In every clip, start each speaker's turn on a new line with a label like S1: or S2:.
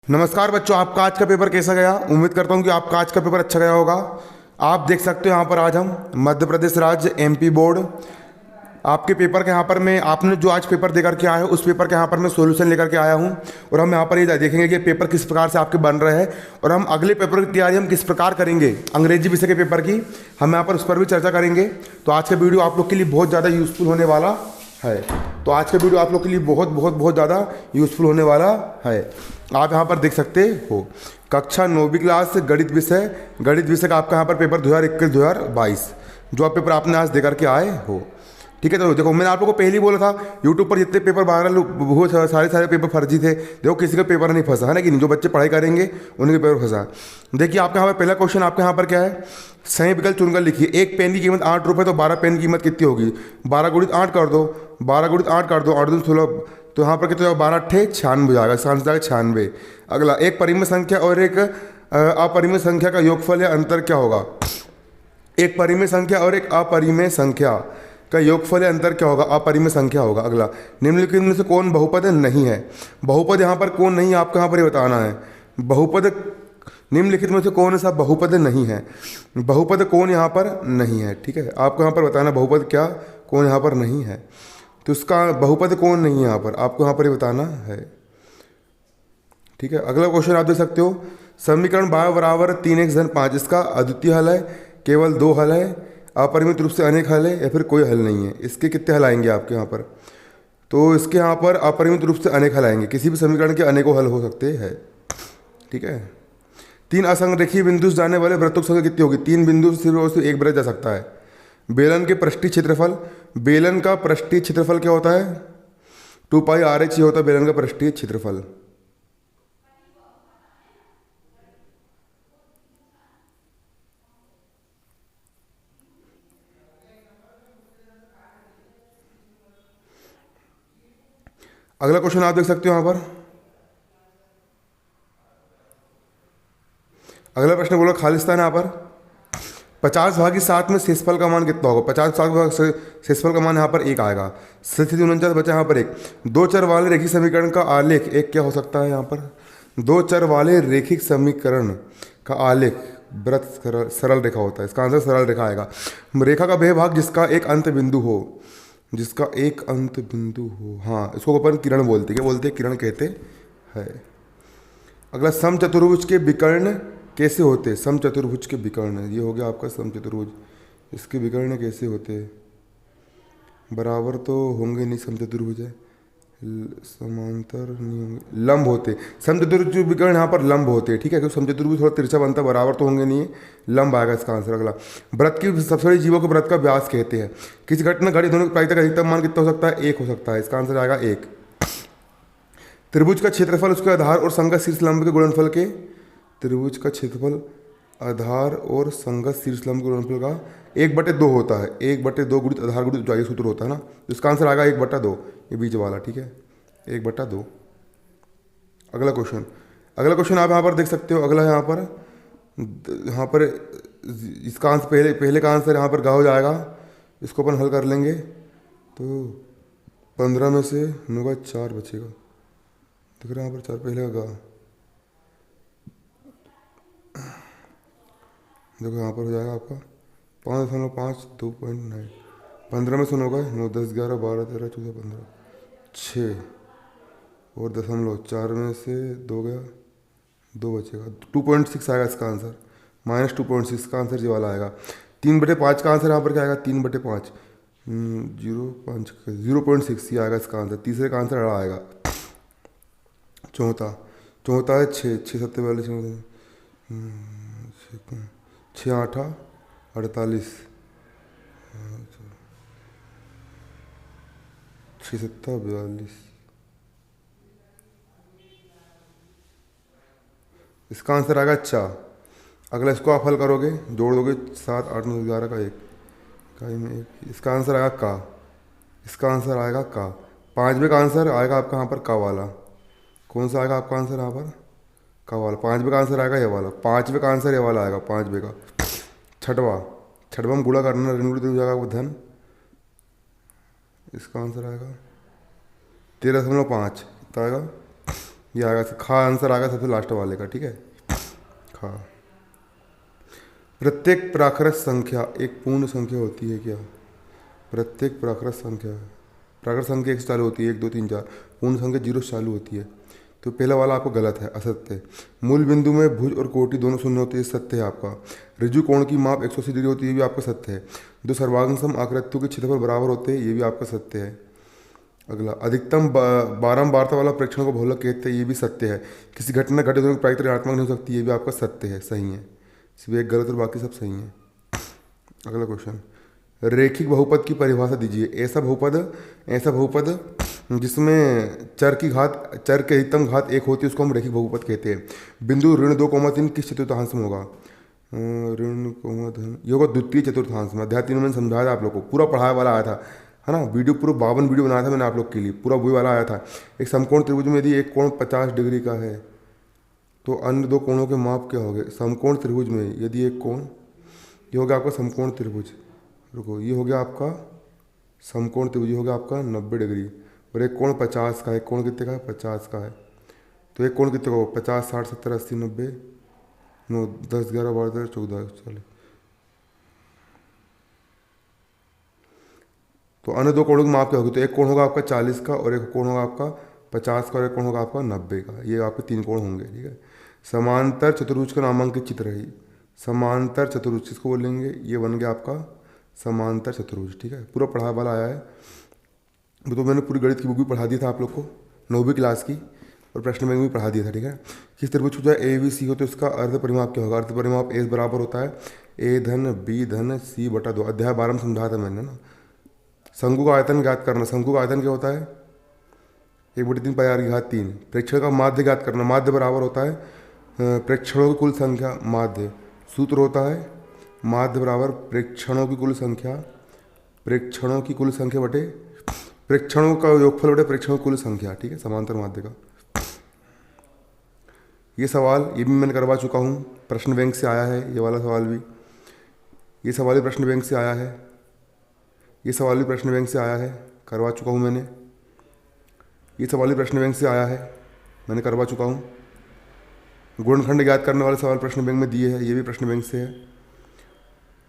S1: नमस्कार बच्चों, आपका आज का पेपर कैसा गया। उम्मीद करता हूँ कि आपका आज का पेपर अच्छा गया होगा। आप देख सकते हो यहाँ पर आज हम मध्य प्रदेश राज्य एमपी बोर्ड आपके पेपर के यहाँ पर मैं आपने जो आज पेपर देकर के आए हो उस पेपर के यहाँ पर मैं सॉल्यूशन लेकर के आया हूँ। और हम यहाँ पर ये देखेंगे कि पेपर किस प्रकार से आपके बन रहे हैं और हम अगले पेपर की तैयारी हम किस प्रकार करेंगे अंग्रेजी विषय के पेपर की, हम यहाँ पर उस पर भी चर्चा करेंगे। तो आज का वीडियो आप लोग के लिए बहुत ज़्यादा यूज़फुल होने वाला है। तो आज का वीडियो आप लोग के लिए बहुत बहुत बहुत ज़्यादा यूज़फुल होने वाला है। आप यहाँ पर देख सकते हो कक्षा 9वीं क्लास गणित विषय का आपका यहाँ पर पेपर 2021-2022 जो आप पेपर आपने आज देकर के आए हो। ठीक है, तो देखो मैंने आप लोगों को पहले ही बोला था यूट्यूब पर जितने पेपर वायरल वो सारे पेपर फर्जी थे। देखो किसी का पेपर नहीं फंसा है ना, कि नहीं, जो बच्चे पढ़ाई करेंगे उनके पेपर फंसा। देखिए आपके यहाँ पर पहला क्वेश्चन आपके यहाँ पर क्या है, सही विकल्प चुनकर लिखिए। एक पेन की कीमत 8 रुपये, तो 12 पेन की कीमत कितनी होगी। 12 गुणित 8 कर दो, 12 गुणित 8 कर दो, 8 दूनी 16, तो यहाँ पर कितना 12 अट्ठे 96 हो जाएगा। इसका आंसर जाएगा 96। अगला, एक परिमेय संख्या और एक अपरिमेय संख्या का योगफल या अंतर क्या होगा। एक परिमेय संख्या और एक अपरिमेय संख्या का योगफल या अंतर क्या होगा, अपरिमेय संख्या होगा। अगला, निम्नलिखित में से कौन बहुपद नहीं है। बहुपद यहाँ पर कौन नहीं है आपको यहाँ पर बताना है। बहुपद निम्नलिखित में से कौन सा बहुपद नहीं है, बहुपद कौन यहाँ पर नहीं है। ठीक है, आपको यहाँ पर बताना बहुपद क्या कौन यहाँ पर नहीं है। तो उसका बहुपद कौन नहीं है यहाँ पर आपको यहाँ पर बताना है। ठीक है, अगला क्वेश्चन आप देख सकते हो, समीकरण y बराबर 3x-5 इसका अद्वितीय हल है, केवल 2 हल है, अपरिमित रूप से अनेक हल है, या फिर कोई हल नहीं है। इसके कितने हल आएंगे आपके यहाँ पर, तो इसके यहाँ पर अपरिमित रूप से अनेक हल आएंगे। किसी भी समीकरण के अनेकों हल हो सकते हैं। ठीक है, 3 असंरेखीय बिंदु से जाने वाले वृत्तों की संख्या कितनी होगी। 3 बिंदु से सिर्फ और सिर्फ एक वृत्त जा सकता है। बेलन के पृष्ठीय क्षेत्रफल, बेलन का पृष्ठीय क्षेत्रफल क्या होता है, 2πr/h होता है बेलन का पृष्ठीय क्षेत्रफल। अगला क्वेश्चन आप देख सकते हो यहाँ पर, अगला प्रश्न बोला खालिस्तान। यहाँ पर 50/7 में शेषफल का मान कितना होगा। 50 शेषफल का मान यहाँ पर 1 आएगा। स्थिति 49 बचा यहाँ पर 1। 2 चर वाले रैखिक समीकरण का आलेख एक क्या हो सकता है। यहाँ पर 2 चर वाले रैखिक समीकरण का आलेख वृत्त सरल रेखा होता है। इसका आंसर सरल रेखा आएगा। रेखा का वह भाग जिसका एक अंत बिंदु हो, जिसका एक अंत बिंदु हो, हाँ, इसको अपन किरण बोलते हैं। क्या बोलते हैं, किरण कहते हैं। अगला, समचतुर्भुज के विकर्ण कैसे होते हैं। समचतुर्भुज के विकर्ण, ये हो गया आपका समचतुर्भुज, इसके विकर्ण कैसे होते हैं। बराबर तो होंगे नहीं, समचतुर्भुज है, समांतर नहीं होंगे, लंब होते। समचतुर्भुज विकर्ण यहाँ पर लंब होते हैं। ठीक है, क्योंकि समचतुर्भुज थोड़ा तिरछा बनता है, बराबर तो होंगे नहीं है, लंब आएगा इसका आंसर। अगला, व्रत की सबसे बड़ी जीवों के व्रत का व्यास कहते हैं। किसी घटना घटित होने की प्रायिकता का अधिकतम मान कितना हो सकता है, 1 हो सकता है। इसका आंसर आएगा 1। त्रिभुज का क्षेत्रफल उसके आधार और संगत शीर्ष लंब के गुणनफल के, त्रिभुज का क्षेत्रफल आधार और संगत शीर्ष लंब के गुणनफल का 1/2 होता है। 1/2 गुणित आधार गुणित ऊंचाई सूत्र होता है ना, तो इसका आंसर आएगा 1/2, ये बीच वाला। ठीक है, 1/2। अगला क्वेश्चन आप यहाँ पर देख सकते हो। अगला यहाँ पर इसका आंसर पहले का आंसर यहाँ पर गा हो जाएगा। इसको अपन हल कर लेंगे तो 15 में से 9 का 4 बचेगा। देख रहे हैं यहाँ पर 4 पहले का गा, देखो यहाँ पर हो जाएगा आपका 5.5 2.9। 15 में से 9 का 9 10 11 12 13 14 15 6 और दशमलव 4 में से 2 गया, 2 बचेगा, 2.6 आएगा इसका आंसर। -2.6 का आंसर ये वाला आएगा। 3/5 का आंसर यहाँ पर क्या आएगा, 3/5 0.6 ये आएगा इसका आंसर। तीसरे का आंसर अड़ा आएगा। चौथा है 6 7 42 6 8 48 6 7 42, इसका आंसर आएगा 4। अगला इसको आप हल करोगे, जोड़ दोगे 7 8 9 11 का 1 का में 1, इसका आंसर आएगा का। इसका आंसर आएगा का। 5वें का आंसर आएगा आपका यहाँ पर का वाला। कौन सा आएगा आपका आंसर यहाँ पर, का वाला। 5वें का आंसर आएगा ये वाला। 5वें का आंसर ये वाला आएगा, 5वें का। छठवा में गुणा करना, ऋण हो जाएगा वो धन। इसका आंसर आएगा 13.5 कितना आएगा ये आएगा खा, आंसर आएगा सबसे लास्ट वाले का, ठीक है, खा। प्रत्येक प्राकृत संख्या एक पूर्ण संख्या होती है क्या? प्रत्येक प्राकृत संख्या एक से चालू होती है, 1 2 3 4। पूर्ण संख्या 0 से चालू होती है। तो पहला वाला आपको गलत है, असत्य है। मूल बिंदु में भुज और कोटि दोनों शून्य होते हैं, सत्य है आपका। ऋजु कोण की माप 180 डिग्री होती है, ये भी आपका सत्य है। दो सर्वांग सम आकृतियों के क्षेत्रफल बराबर होते हैं, ये भी आपका सत्य है। अगला, अधिकतम बारंबारता वाला प्रेक्षण को बहुलक कहते हैं, ये भी सत्य है। किसी घटना घटित होने की प्राकृतिक ऋणात्मक नहीं हो सकती, ये भी आपका सत्य है, सही है। सिर्फ एक गलत और बाकी सब सही है। अगला क्वेश्चन, रेखिक बहुपद की परिभाषा दीजिए। ऐसा बहुपद जिसमें चर के अधिकतम घात 1 होती है उसको हम रेखिक बहुपद कहते हैं। बिंदु ऋण 2,3 किस चतुर्थांश में होगा? ऋण कोमा धन, ये होगा द्वितीय चतुर्थांश में। अध्याय 3 में मैंने समझाया था आप लोग को, पूरा पढ़ाया वाला आया था, है ना। वीडियो पूरा 52 वीडियो बनाया था मैंने आप लोग के लिए, पूरा वही वाला आया था। एक समकोण त्रिभुज में यदि एक कोण 50 डिग्री का है तो अन्य दो कोणों के माप क्या होंगे? समकोण त्रिभुज में यदि एक कोण, ये हो गया आपका समकोण त्रिभुज, रुको, ये हो गया आपका समकोण त्रिभुज, हो गया आपका 90 डिग्री, और एक कोण 50 का है। एक कोण कितने का है? 50 का है। तो एक कोण कितने का हो? 50 60 70 80 90 9 10 11 12 13 14 चले। तो अन्य दो कोणों की माप क्या होगी? तो एक कोण होगा आपका 40 का, और एक कोण होगा आपका 50 का, और एक कोण होगा आपका 90 का। ये आपके 3 कोण होंगे, ठीक है। समांतर चतुर्भुज का नामांकित चित्र है। समांतर चतुर्भुज किसको बोलेंगे? ये बन गया आपका समांतर चतुर्भुज, ठीक है। पूरा पढ़ा वाला आया है, तो मैंने पूरी गणित की बुक भी पढ़ा दी था आप लोग को 9वीं क्लास की, और प्रश्न बैंक भी पढ़ा दिया था, ठीक है। किस त्रिभुज जो है ABC हो तो इसका अर्ध परिमाप क्या होगा? अर्ध परिमाप A बराबर होता है A धन B धन C बटा 2। अध्याय 12 में समझाया था मैंने ना। शंकु का आयतन ज्ञात करना। शंकु का आयतन क्या होता है? 1/3 पाई r की घात 3। प्रेक्षण का माध्य ज्ञात करना। माध्य बराबर होता है प्रेक्षणों की कुल संख्या, माध्य। सूत्र होता है माध्य बराबर प्रेक्षणों की कुल संख्या, प्रेक्षणों की कुल संख्या बटे प्रेक्षणों का योगफल बटे प्रेक्षणों की कुल संख्या, ठीक है, समांतर माध्य का। ये सवाल ये भी मैंने करवा चुका हूँ, प्रश्न बैंक से आया है ये वाला सवाल भी। ये सवाल भी प्रश्न बैंक से आया है, ये सवाल भी प्रश्न बैंक से आया है, करवा चुका हूँ मैंने। ये सवाल भी प्रश्न बैंक से आया है, मैंने करवा चुका हूँ। गुणनखंड ज्ञात करने वाले सवाल प्रश्न बैंक में दिए हैं, ये भी प्रश्न बैंक से है।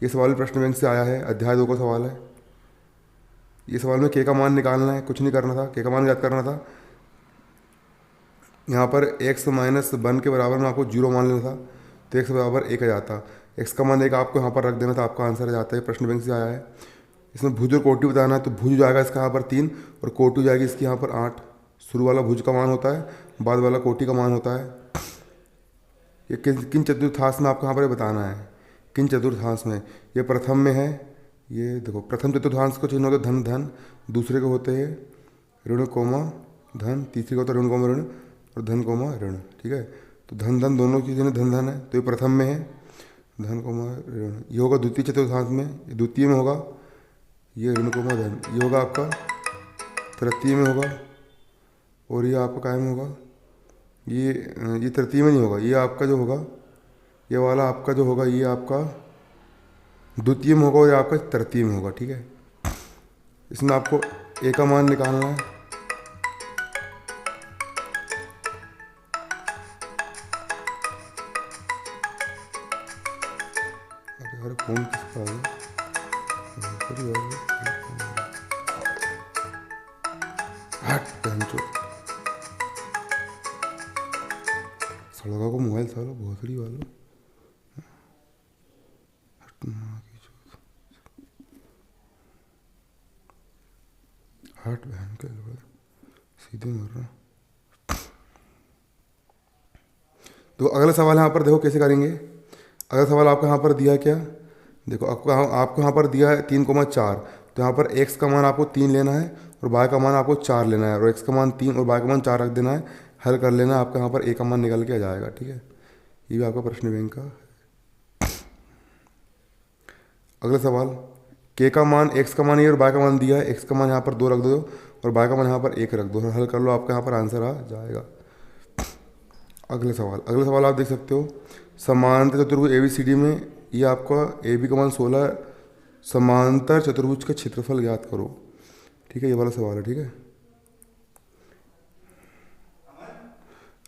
S1: ये सवाल भी प्रश्न बैंक से आया है, अध्याय 2 का सवाल है। ये सवाल में के का मान निकालना है, कुछ नहीं करना था, के का मान ज्ञात करना था। यहाँ पर x माइनस 1 के बराबर में आपको 0 मान लेना था, तो x बराबर 1 आ जाता। x का मान 1 आपको यहाँ पर रख देना था, आपका आंसर आ जाता है। प्रश्न बैंक से आया है। इसमें भुज और कोटि बताना है, तो भुज जाएगा इसका यहाँ पर 3 और कोटि जाएगी इसकी यहाँ पर 8। शुरू वाला भुज का मान होता है, बाद वाला कोटि का मान होता है। ये किन चतुर्थांश में आपको यहाँ पर बताना है, किन चतुर्थांश में। ये प्रथम में है, ये देखो प्रथम चतुर्थांश को चिन्ह होते धन धन, दूसरे को होते हैं ऋण कोमा धन, तीसरे को होता है ऋण कोमा ऋण, और धन कोमा ऋण, ठीक है। तो धन धन दोनों की चिन्ह धन धन है, तो ये प्रथम में है धन कोमा ऋण। ये होगा द्वितीय चतुर्थांश में, ये द्वितीय में होगा ये ऋण कोमा धन। ये होगा आपका तृतीय में होगा, और ये आपका काय में होगा, ये तृतीय में नहीं होगा, ये आपका जो होगा ये वाला आपका जो होगा ये आपका द्वितीय में होगा, और ये आपका तृतीय में होगा, ठीक है। इसमें आपको ए का मान निकालना है। अरे फोन किसका है? सड़का को मोबाइल सालो भोसड़ी वालों। हट बहन के सीधे मर रहा। तो अगला सवाल यहाँ पर देखो कैसे करेंगे। अगला सवाल आपको यहाँ पर दिया है क्या? देखो आपको यहाँ पर दिया है 3,4। तो यहाँ पर x का मान आपको 3 लेना है और y का मान आपको 4 लेना है, और x का मान 3 और y का मान 4 रख देना है, हल कर लेना है। आपका यहाँ पर a का मान निकल के आ जाएगा, ठीक है। ये भी आपका प्रश्न बैंक का। अगला सवाल, k का मान x का मान ये और y का मान दिया है, x का मान यहाँ पर 2 रख दो और y का मान यहाँ पर 1 रख दो, हल कर लो, आपका यहाँ पर आंसर आ जाएगा। अगला सवाल आप देख सकते हो, समांतर चतुर्भुज ABCD में ये आपका AB का मान 16, समांतर चतुर्भुज का क्षेत्रफल ज्ञात करो, ठीक है। ये वाला सवाल है, ठीक है।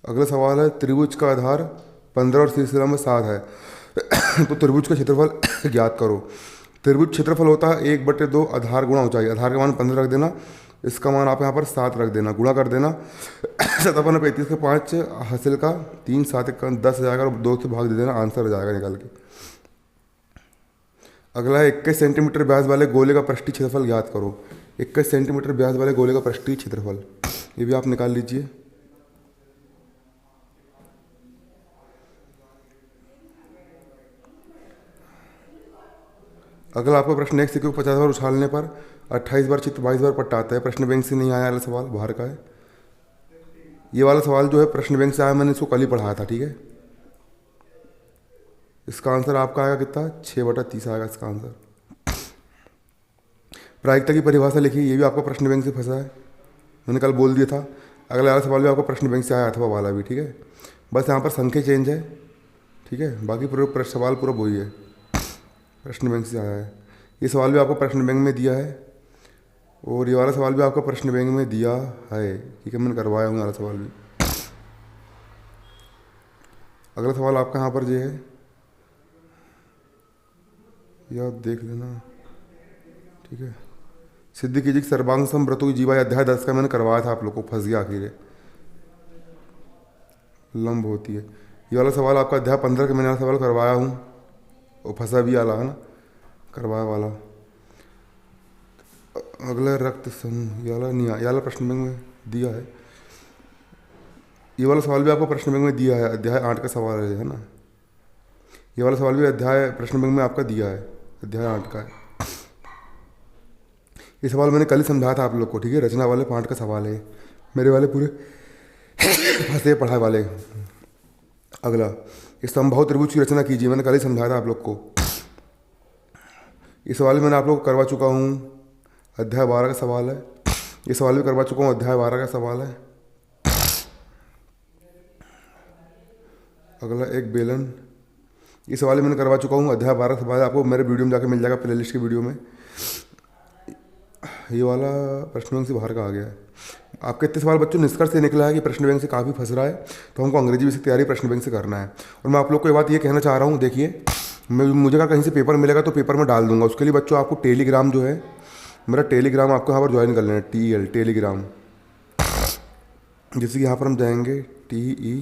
S1: अगला सवाल है, त्रिभुज का आधार 15 और शीर्षरेखा में 7 है तो त्रिभुज का क्षेत्रफल ज्ञात करो। त्रिभुज क्षेत्रफल होता है 1/2 आधार गुणा ऊंचाई। आधार का मान 15 रख देना, इसका मान आप यहाँ पर 7 रख देना, गुणा कर देना। 7 35 का 5 हासिल का 3 7 का 10 जाएगा और 2 से भाग दे देना, आंसर आ जाएगा निकल के। अगला है 21 सेंटीमीटर व्यास वाले गोले का पृष्ठीय क्षेत्रफल ज्ञात करो। 21 सेंटीमीटर व्यास वाले गोले का पृष्ठीय क्षेत्रफल, ये भी आप निकाल लीजिए। अगला आपका प्रश्न, एक सिक्के को 50 बार उछालने पर 28 बार चित्त 22 बार पलटाता है। प्रश्न बैंक से नहीं आया वाला सवाल, बाहर का है। ये वाला सवाल जो है प्रश्न बैंक से आया, मैंने इसको कल ही पढ़ाया था, ठीक है। इसका आंसर आपका आएगा कितना, 6/30 आएगा इसका आंसर। प्रायिकता की परिभाषा लिखिए, ये भी आपका प्रश्न बैंक से फंसा है, मैंने कल बोल दिया था। अगला वाला सवाल भी आपका प्रश्न बैंक से आया अथवा वाला भी, ठीक है। बस यहाँ पर संख्या चेंज है, ठीक है, बाकी पूरा सवाल पूरा वही है, प्रश्न बैंक से आया है। ये सवाल भी आपको प्रश्न बैंक में दिया है और ये वाला सवाल भी आपका प्रश्न बैंक में दिया है, ठीक है, मैंने करवाया हूँ वाला सवाल भी। अगला सवाल आपका यहाँ पर जो है, ये आप देख लेना, ठीक है। सिद्ध कीजिए कि सर्वांग समव्रतों की जीवा अध्याय 10 का मैंने करवाया था, आप लोग को फंस गया आखिर, लंब होती है। ये वाला सवाल आपका अध्याय 15 का मैंने सवाल करवाया हूँ और फंसा भी आला है ना, करवाया वाला। अगला रक्त समूह, ये वाला नहीं आया, ये वाला प्रश्न बैंक में दिया है। ये वाला सवाल भी आपको प्रश्न बैंक में दिया है, अध्याय 8 का सवाल है ना। ये वाला सवाल भी अध्याय प्रश्न बैंक में आपका दिया है, अध्याय 8 का है। ये सवाल मैंने कल ही समझाया था आप लोग को, ठीक है। रचना वाले पाठ का सवाल है, मेरे वाले पूरे फंसे पढ़ाए वाले। अगला, इस समबाहु त्रिभुज की रचना कीजिए, मैंने कल ही समझाया था आप लोग को। ये सवाल मैंने आप लोग को करवा चुका हूँ, अध्याय 12 का सवाल है। ये सवाल भी करवा चुका हूँ, अध्याय 12 का सवाल है। अगला, एक बेलन, ये सवाल मैंने करवा चुका हूँ, अध्याय 12 सवाल आपको मेरे वीडियो में जाकर मिल जाएगा, प्लेलिस्ट की वीडियो में। ये वाला प्रश्न बैंक से बाहर का आ गया है। आपके इतने सवाल बच्चों निष्कर्ष से निकला है कि प्रश्न बैंक से काफ़ी फंस रहा है, तो हमको अंग्रेजी विषय की तैयारी प्रश्न बैंक से करना है। और मैं आप लोग को ये बात ये कहना चाह रहा हूँ, देखिए, मुझे अगर कहीं से पेपर मिलेगा तो पेपर में डाल दूंगा। उसके लिए बच्चों आपको टेलीग्राम जो है, मेरा टेलीग्राम आपको यहाँ पर ज्वाइन कर लेना है, TL टेलीग्राम। जैसे कि यहाँ पर हम जाएंगे, TE,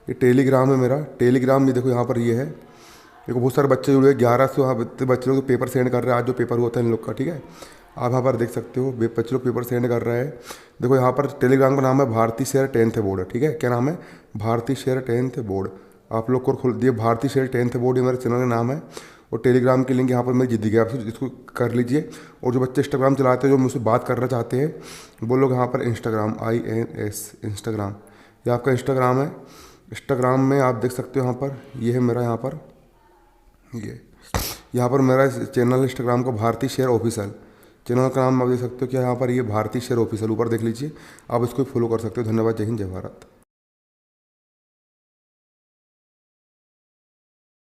S1: ये टेलीग्राम है मेरा। टेलीग्राम में देखो यहाँ पर ये है, देखो बहुत सारे बच्चे जुड़े, 1100 वहाँ बच्चे लोग पेपर सेंड कर रहे हैं। आज जो पेपर होता है इन लोग का, ठीक है, आप यहाँ पर देख सकते हो, बच्चे लोग पेपर सेंड कर रहे हैं। देखो यहाँ पर टेलीग्राम का नाम है भारतीय शेयर 10th बोर्ड, ठीक है। क्या नाम है, भारतीय शेयर 10th बोर्ड। आप लोग को खोल दिए, भारतीय शेयर 10th बोर्ड, ये मेरे चैनल का नाम है। और टेलीग्राम की लिंक यहाँ पर मेरी दी गई, आप इसको कर लीजिए। और जो बच्चे इंस्टाग्राम चलाते हैं, जो मुझसे बात करना चाहते हैं, वो लोग यहाँ पर इंस्टाग्राम, INS इंस्टाग्राम, ये आपका इंस्टाग्राम है। इंस्टाग्राम में आप देख सकते हो, यहाँ पर ये है मेरा, यहाँ पर ये यहाँ पर मेरा चैनल इंस्टाग्राम का भारतीय शेयर ऑफिशियल चैनल का नाम आप देख सकते हो। क्या यहाँ पर ये भारतीय शेयर ऑफिशियल ऊपर देख लीजिए, आप इसको फॉलो कर सकते हो। धन्यवाद, जय हिंद, जय भारत।